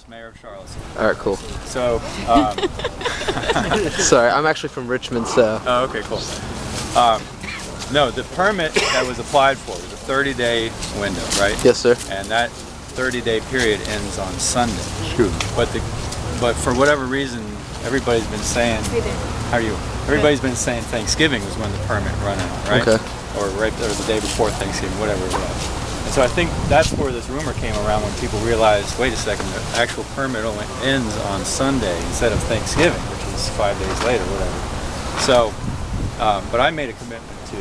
Mayor of Charlottesville. Alright, cool. So, sorry, I'm actually from Richmond, so. Oh, okay, cool. No, the permit that was applied for was a 30-day window, right? Yes, sir. And that 30-day period ends on Sunday. True. But for whatever reason, everybody's been saying. How are you? Everybody's been saying Thanksgiving was when the permit ran out, right? Okay. Or the day before Thanksgiving, whatever it was. And so I think that's where this rumor came around, when people realized, wait a second, the actual permit only ends on Sunday instead of Thanksgiving, which is 5 days later, whatever. So, but I made a commitment to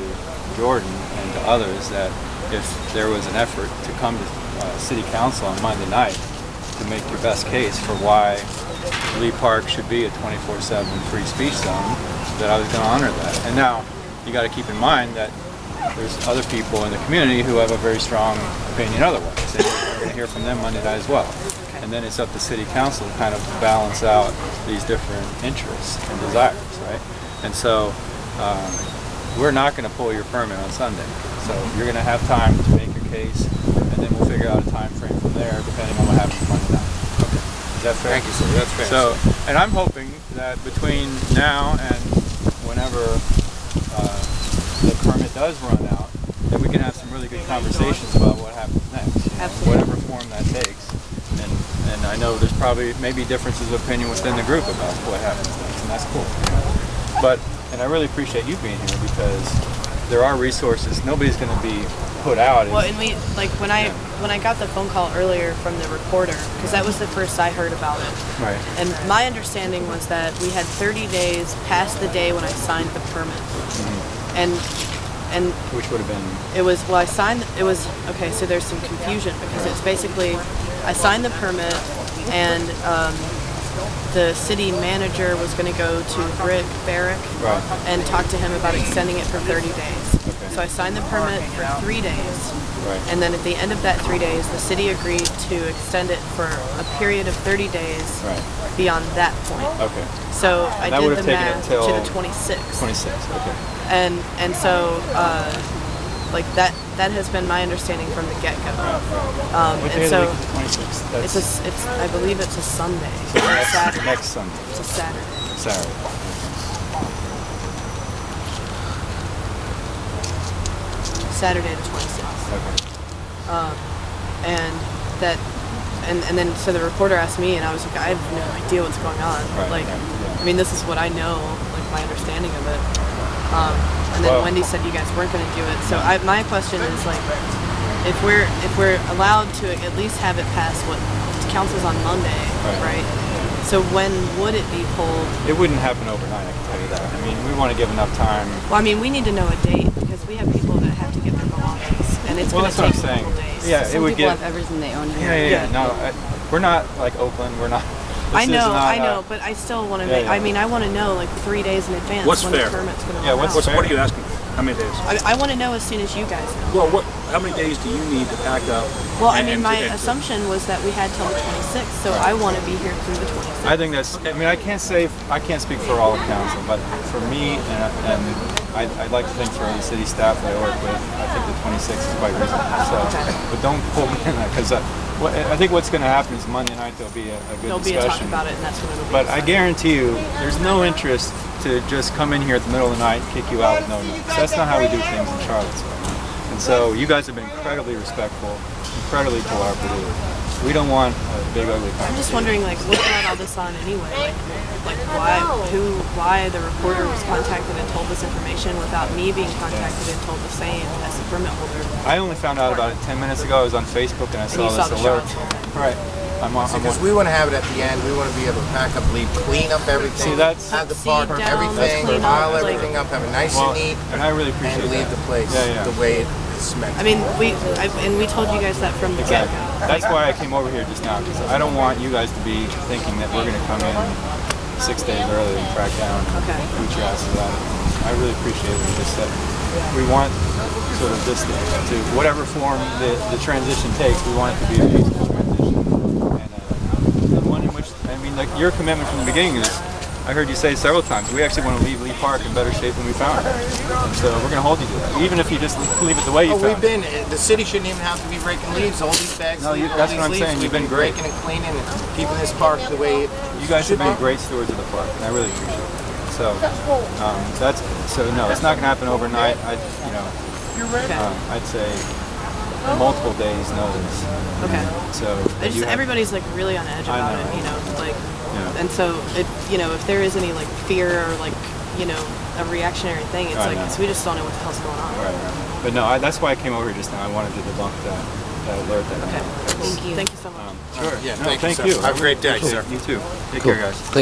Jordan and to others that if there was an effort to come to City Council on Monday night to make your best case for why Lee Park should be a 24/7 free speech zone, that I was going to honor that. And now, you got to keep in mind that there's other people in the community who have a very strong opinion otherwise, and we're going to hear from them Monday night as well. And then it's up to City Council to kind of balance out these different interests and desires, right? And so we're not going to pull your permit on Sunday. So you're going to have time to make your case, and then we'll figure out a time frame from there, depending on what happens Monday night. Okay. Is that fair? Thank you, sir. That's fair. So, and I'm hoping that between now and whenever the permit does run out, that we can have some really good conversations about what happens next, whatever form that takes. And I know there's probably maybe differences of opinion within the group about what happens next, and that's cool. And I really appreciate you being here, because there are resources. Nobody's going to be put out. Well, and when I got the phone call earlier from the reporter, because that was the first I heard about it. Right. And my understanding was that we had 30 days past the day when I signed the permit. Mm-hmm. And which would have been? It was, well, okay, so there's some confusion, because it's basically, I signed the permit, and the city manager was going to go to Rick Barrick and talk to him about extending it for 30 days. Okay. So I signed the permit for 3 days. Right. And then at the end of that 3 days, the city agreed to extend it for a period of 30 days beyond that point. Okay. So I did the math to the 26th. 26th, okay. And so, like that has been my understanding from the get-go. What day and so of the week is the 26th? it's I believe it's a Sunday. So Saturday. next Sunday. It's a Saturday. Saturday. Saturday the 26th. Okay. And then so the reporter asked me, and I was like, I have no idea what's going on. I mean, this is what I know, like my understanding of it. And then Wendy said you guys weren't going to do it. So my question is, like, if we're allowed to at least have it pass what council's on Monday, right? So when would it be pulled? It wouldn't happen overnight, I can tell you that. I mean, we want to give enough time. Well, I mean, we need to know a date, because we have people that have to get their belongings, and it's going to take a couple days. Yeah, Some people have everything they own here. Yeah. No, we're not like Oakland. We're not. I know, but I still want to make. I mean, I want to know like 3 days in advance when the permit's going to run out. What are you asking for? How many days? I want to know as soon as you guys know. Well, how many days do you need to pack up? Well, I mean, my assumption was that we had till the 26th, so I want to be here through the 26th. I think that's. I mean, I can't speak for all of council, but for me, and I'd like to think for the city staff that I work with, I think the 26th is quite reasonable. So, but don't pull me in that, because I think what's going to happen is Monday night there'll be a good discussion. There'll be a talk about it, and that's when it'll be. But I guarantee you, there's no interest to just come in here at the middle of the night and kick you out with no notice. That's not how we do things in Charlottesville. And so you guys have been incredibly respectful, incredibly cooperative. We don't want a big ugly conversation. I'm just wondering, like, what brought all this on anyway? Like why the reporter was contacted and told this information without me being contacted and told the same as the permit holder? I only found out about it 10 minutes ago. I was on Facebook and I saw this alert. Right. Because we want to have it at the end. We want to be able to pack up, leave, clean up everything, have the park, everything, pile everything up, have it nice and neat, and I really appreciate and leave the place the way it's meant. I mean, we told you guys that from the get-go. That's why I came over here just now, because I don't want you guys to be thinking that we're going to come in 6 days early and crack down and boot your asses out. I really appreciate what you just said. We want sort of this to whatever form the transition takes. We want it to be a peaceful transition, and one in which, I mean, like your commitment from the beginning is I heard you say several times, we actually want to leave Lee Park in better shape than we found it. And so we're going to hold you to that, even if you just leave it the way you found it. The city shouldn't even have to be breaking leaves. All these bags, that's what I'm saying. You've been great. Breaking and cleaning and keeping this park the way it You guys have been great stewards of the park, and I really appreciate it. So, no, it's not going to happen overnight. I'd say multiple days notice. Okay. So everybody's like really on edge about it, you know, like, and so if there is any like fear or like, a reactionary thing, it's like, cause we just don't know what the hell's going on. Right. But no, that's why I came over here just now. I wanted to debunk that alert. Okay. Thank you. Thank you so much. Sure. Yeah. No, thank you. Have a great day, sir. You too. Take care, guys.